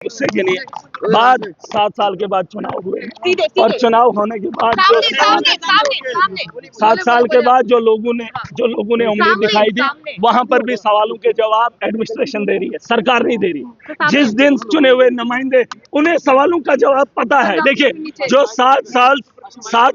उससे के लिए बाद 7 साल के बाद चुनाव हुए और चुनाव होने के बाद जो 7 साल के बाद जो लोगों ने उम्मीद दिखाई दी, वहां पर भी सवालों के जवाब एडमिनिस्ट्रेशन दे रही है, सरकार नहीं दे रही। जिस दिन चुने हुए नुमाइंदे उन्हें सवालों का जवाब पता है। देखिए, जो 7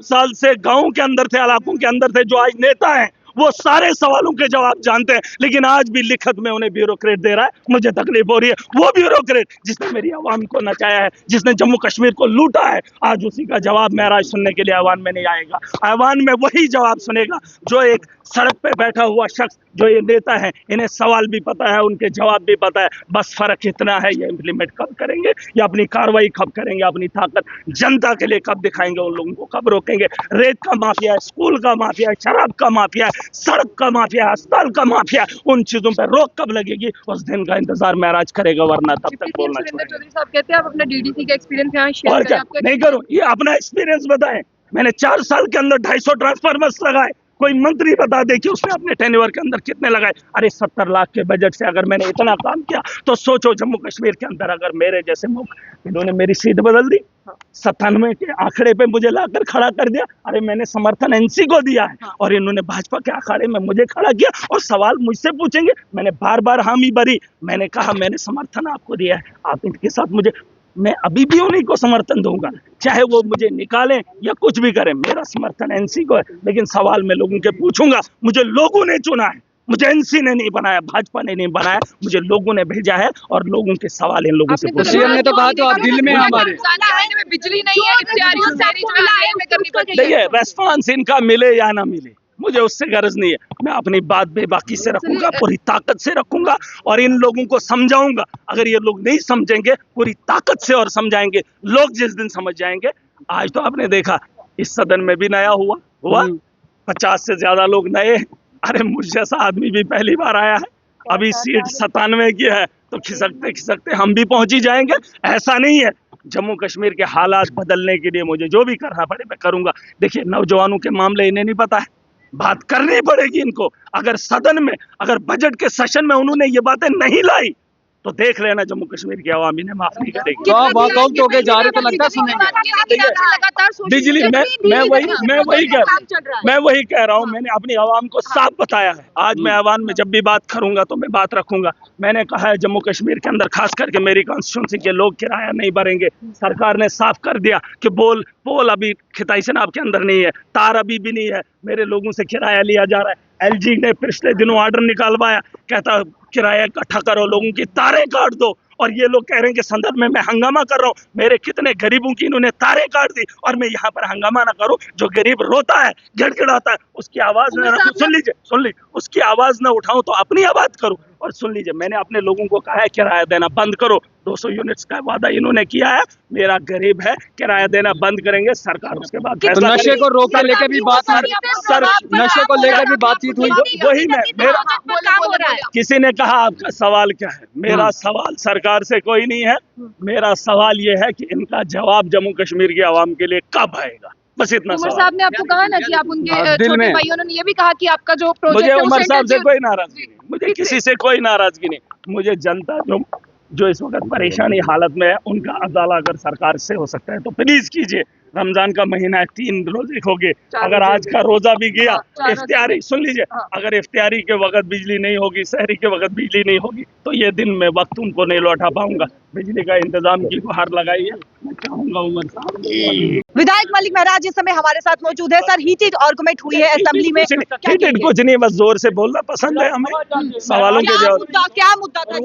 साल से गाँव के अंदर थे, इलाकों के अंदर थे, जो आज नेता है, वो सारे सवालों के जवाब जानते हैं, लेकिन आज भी लिखत में उन्हें ब्यूरोक्रेट दे रहा है। मुझे तकलीफ हो रही है। वो ब्यूरोक्रेट जिसने मेरी आवाम को नचाया है, जिसने जम्मू कश्मीर को लूटा है, आज उसी का जवाब मेरा सुनने के लिए ऐवान में नहीं आएगा। ऐवान में वही जवाब सुनेगा जो एक सड़क पे बैठा हुआ शख्स, जो ये नेता है, इन्हें सवाल भी पता है, उनके जवाब भी पता है। बस फर्क इतना है, ये इम्प्लीमेंट कब करेंगे या अपनी कार्रवाई कब करेंगे, अपनी ताकत जनता के लिए कब दिखाएंगे, उन लोगों को कब रोकेंगे। रेत का माफिया है, स्कूल का माफिया है, शराब का माफिया है, सड़क का माफिया, अस्पताल का माफिया, उन चीजों पर रोक कब लगेगी, उस दिन का इंतजार महराज करेगा, वरना तब तक बोलना चाहिए। चौधरी साहब कहते हैं आप अपने डीडीसी का एक्सपीरियंस यहाँ शेयर और क्या नहीं करूं, ये अपना एक्सपीरियंस बताएं। मैंने 4 साल के अंदर 250 ट्रांसफार्मर्स लगाए। कोई मंत्री बता दे कि उसने अपने टेन्योर के अंदर कितने लगाए। अरे 70 लाख के बजट से अगर मैंने इतना काम किया, तो सोचो जम्मू कश्मीर के अंदर अगर मेरे जैसे इन्होंने मेरी सीट बदल दी, 97 के आंकड़े पे मुझे लाकर खड़ा कर दिया। अरे मैंने समर्थन एनसी को दिया है और इन्होंने भाजपा के अखाड़े में मुझे खड़ा किया और सवाल मुझसे पूछेंगे। मैंने बार बार हामी भरी, मैंने कहा मैंने समर्थन आपको दिया है, आप इनके साथ मुझे, मैं अभी भी उन्हीं को समर्थन दूंगा, चाहे वो मुझे निकालें या कुछ भी करें। मेरा समर्थन एनसी को है, लेकिन सवाल मैं लोगों के पूछूंगा। मुझे लोगों ने चुना है, मुझे एनसी ने नहीं बनाया, भाजपा ने नहीं बनाया, मुझे लोगों ने भेजा है और लोगों के सवाल इन लोगों से पूछे। सीएम ने तो कहा तो आप दिल में हमारे बिजली नहीं है, देखिए रेस्पॉन्स इनका मिले या ना मिले, मुझे उससे गर्ज नहीं है। मैं अपनी बात बेबाकी से रखूंगा, पूरी ताकत से रखूंगा और इन लोगों को समझाऊंगा। अगर ये लोग नहीं समझेंगे, पूरी ताकत से और समझाएंगे। लोग जिस दिन समझ जाएंगे, आज तो आपने देखा इस सदन में भी नया हुआ 50 से ज्यादा लोग नए। अरे मुझ जैसा आदमी भी पहली बार आया है, अभी सीट 97 की है, तो खिसकते खिसकते हम भी पहुंच ही जाएंगे। ऐसा नहीं है। जम्मू कश्मीर के हालात बदलने के लिए मुझे जो भी करना पड़े मैं करूंगा। देखिए नौजवानों के मामले इन्हें नहीं पता है, बात करनी पड़ेगी इनको। अगर सदन में, अगर बजट के सेशन में उन्होंने ये बातें नहीं लाई, तो देख लेना जम्मू कश्मीर की आवाम इन्हें माफ नहीं करेगी। वॉकआउट होके जा रहे तो लगता सुनेंगे। बिजली मैं वही कह रहा हूँ। मैंने अपनी आवाम को साफ बताया है। आज मैं आवाम में जब भी बात करूंगा तो मैं बात रखूंगा। मैंने कहा है जम्मू कश्मीर के अंदर खास करके मेरी कॉन्स्टिट्यूंसी के लोग किराया नहीं भरेंगे। सरकार ने साफ कर दिया कि पोल अभी खिताई शनाब के अंदर नहीं है, तार अभी भी नहीं है, मेरे लोगों से किराया लिया जा रहा है। एलजी ने पिछले दिनों ऑर्डर निकालवाया, कहता किराया इकट्ठा करो, लोगों की तारें काट दो। और ये लोग कह रहे हैं कि संदर्भ में मैं हंगामा कर रहा हूँ। मेरे कितने गरीबों की इन्होंने तारें काट दी और मैं यहाँ पर हंगामा ना करूँ। जो गरीब रोता है, गिड़गिड़ाता है, उसकी आवाज न रखूं। सुन लीजिए, उसकी आवाज ना उठाऊं तो अपनी आवाज करूं। और सुन लीजिए, मैंने अपने लोगों को कहा है किराया देना बंद करो। 200 यूनिट्स का वादा इन्होंने किया है। मेरा गरीब है, किराया देना बंद करेंगे, सरकार उसके बाद तो नशे को रोकने लेकर भी नशे को लेकर भी बातचीत हुई। वही मेरा किसी ने कहा आपका सवाल क्या है? मेरा सवाल सरकार से कोई नहीं है। मेरा सवाल ये है कि इनका जवाब जम्मू कश्मीर की आवाम के लिए कब आएगा, बस इतना उमर सवाल। साहब ने आपको कहा ना कि आप उनके छोटे भाई, उन्होंने ये भी कहा कि आपका जो प्रोजेक्ट मुझे है उमर साहब से कोई नाराजगी नहीं, मुझे किसी से कोई नाराजगी नहीं। मुझे जनता जो इस वक्त परेशानी हालत में है, उनका अदाला अगर सरकार से हो सकता है तो प्लीज कीजिए। रमजान का महीना है, 3 रोजे हो गए, अगर आज का रोजा भी गया इफ्तियारी, सुन लीजिए, अगर इफ्तियारी के वक्त बिजली नहीं होगी, सहरी के वक्त बिजली नहीं होगी, तो ये दिन में वक्त उनको नहीं लौटा पाऊंगा। बिजली का इंतजाम की गुहार लगाइए, मैं चाहूंगा उमर साहब। विधायक मलिक महराज इस समय हमारे साथ मौजूद है। सर, हीटेड आर्गुमेंट हुई है असेंबली में, हीटेड कुछ नहीं, बस जोर से बोलना पसंद है हमें। सवालों के जवाब, क्या मुद्दा था?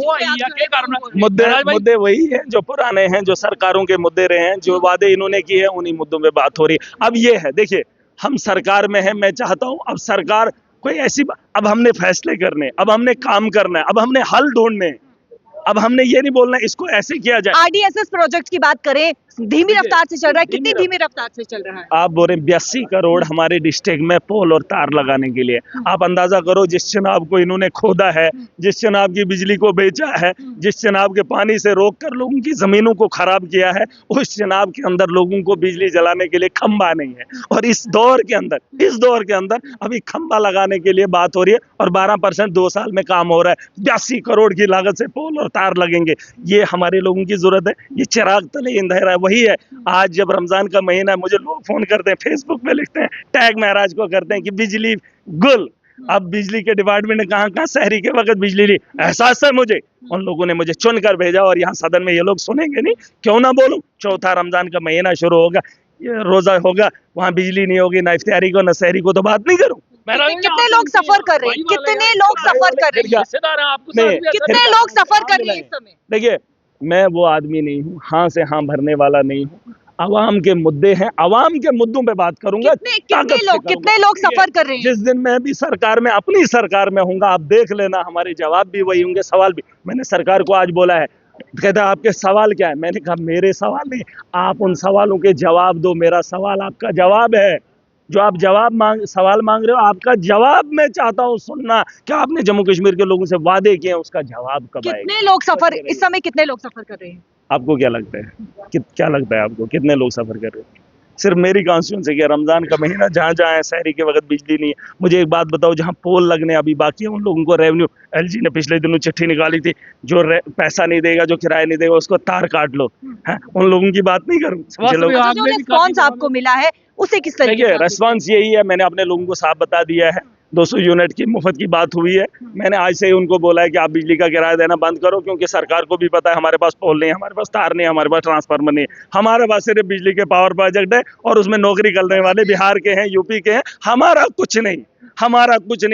मुद्दे वही है जो पुराने हैं, जो सरकारों के मुद्दे रहे हैं, जो वादे इन्होंने किए हैं, उन्हीं मुद्दों पे बात हो रही है। अब ये है, देखिए हम सरकार में है, मैं चाहता हूँ अब सरकार कोई ऐसी, अब हमने फैसले करने, अब हमने काम करना है, अब हमने हल ढूंढने, अब हमने ये नहीं बोलना इसको ऐसे किया जाए। आरडीएसएस प्रोजेक्ट की बात करें, धीमी रफ्तार से चल रहा है, कितनी धीमी रफ्तार से चल रहा है? आप बोल रहे 82 करोड़ हमारे डिस्ट्रिक्ट में पोल और तार लगाने के लिए। आप अंदाजा करो, जिस चुनाव को इन्होंने खोदा है, जिस चुनाव की बिजली को बेचा है, जिस चुनाव के पानी से रोक कर लोगों की जमीनों को खराब किया है, उस चुनाव के अंदर लोगों को बिजली जलाने के लिए खंबा नहीं है। और इस दौर के अंदर अभी खंबा लगाने के लिए बात हो रही है और 12% 2 साल में काम हो रहा है। 82 करोड़ की लागत से पोल और तार लगेंगे। ये हमारे लोगों की जरूरत है। ये चिराग तले अंधेरा है, वही है। आज जब रमजान का महीना है, मुझे लोग फोन करते हैं, फेसबुक पे लिखते हैं, टैग महराज को करते हैं कि बिजली गुल। अब बिजली के डिपार्टमेंट ने कहाँ शहरी के वक्त बिजली ली, एहसास है मुझे। उन लोगों ने मुझे चुन कर भेजा और यहाँ सदन में ये लोग सुनेंगे नहीं, क्यों ना बोलूं। चौथा रमजान का महीना शुरू होगा, ये रोजा होगा, वहाँ बिजली नहीं होगी, ना इफ्तारी को ना सहरी को, तो बात नहीं करूँ। कितने लोग सफर कर रहे हैं? कितने लोग सफर कर रहे हैं? कितने लोग सफर कर रहे हैं इस समय? देखिए, मैं वो आदमी नहीं हूँ, हाँ से हाँ भरने वाला नहीं हूँ। अवाम के मुद्दे हैं, अवाम के मुद्दों पे बात करूंगा। कितने लोग सफर कर रहे हैं? जिस दिन मैं भी सरकार में, अपनी सरकार में होऊंगा, आप देख लेना, हमारे जवाब भी वही होंगे, सवाल भी। मैंने सरकार को आज बोला है, कहता है आपके सवाल क्या है? मैंने कहा मेरे सवाल नहीं, आप उन सवालों के जवाब दो। मेरा सवाल आपका जवाब है। जो आप सवाल मांग रहे हो, आपका जवाब मैं चाहता हूँ सुनना। क्या आपने जम्मू कश्मीर के लोगों से वादे किए हैं, उसका जवाब कब आएगा? कितने लोग सफर इस समय, कितने लोग सफर कर रहे हैं? आपको क्या लगता है? क्या लगता है आपको, कितने लोग सफर कर रहे हैं? सिर्फ मेरी कॉन्स्टिट्यूंसी के रमजान का महीना, जहाँ जहाँ है शहरी के वक्त बिजली नहीं है। मुझे एक बात बताओ, जहाँ पोल लगने अभी बाकी है, उन लोगों को रेवेन्यू, एलजी ने पिछले दिनों चिट्ठी निकाली थी, जो पैसा नहीं देगा, जो किराया नहीं देगा, उसको तार काट लो। है, उन लोगों की बात नहीं करूँ। जो रिस्पॉन्स आपको मिला है उसे किस तरीके से? रेस्पॉन्स यही है, मैंने अपने लोगों को साफ बता दिया है। 200 यूनिट की मुफ्त की बात हुई है। मैंने आज से ही उनको बोला है कि आप बिजली का किराया देना बंद करो, क्योंकि सरकार को भी पता है हमारे पास पोल नहीं है, हमारे पास तार नहीं है, हमारे पास ट्रांसफार्मर नहीं है। हमारे पास सिर्फ बिजली के पावर प्रोजेक्ट है और उसमें नौकरी करने वाले बिहार के हैं, यूपी के हैं। हमारा कुछ नहीं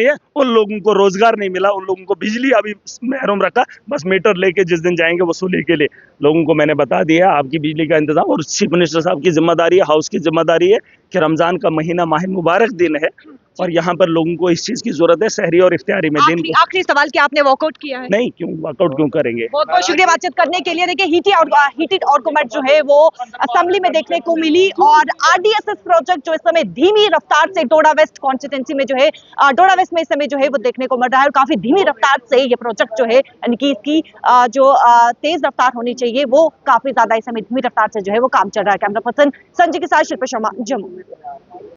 है। उन लोगों को रोजगार नहीं मिला, उन लोगों को बिजली अभी महरूम रखा। बस मीटर लेके जिस दिन जाएंगे वसूली के लिए, लोगों को मैंने बता दिया आपकी बिजली का इंतजाम। और चीफ मिनिस्टर साहब की जिम्मेदारी है, हाउस की जिम्मेदारी है कि रमजान का महीना माह मुबारक दिन है और यहाँ पर लोगों को इस चीज की जरूरत है, सहरी और इफ्तारी में। आखिरी सवाल, क्या आपने वॉकआउट किया है? नहीं, क्यों वॉकआउट क्यों करेंगे? बहुत बहुत शुक्रिया बातचीत करने के लिए। देखिए, हीटेड आर्गुमेंट जो है वो असेंबली में देखने को मिली और आरडीएसएस प्रोजेक्ट जो इस समय धीमी रफ्तार से डोडा वेस्ट कॉन्स्टिट्यूंसी में जो है, डोडा वेस्ट में इस समय जो है वो देखने को मिल रहा है। और काफी धीमी रफ्तार से ये प्रोजेक्ट जो है, यानी कि इसकी जो तेज रफ्तार होनी चाहिए वो काफी ज्यादा इस समय धीमी रफ्तार से जो है वो काम चल रहा है। कैमरा पर्सन संजय के साथ शिल्पा शर्मा, जम्मू।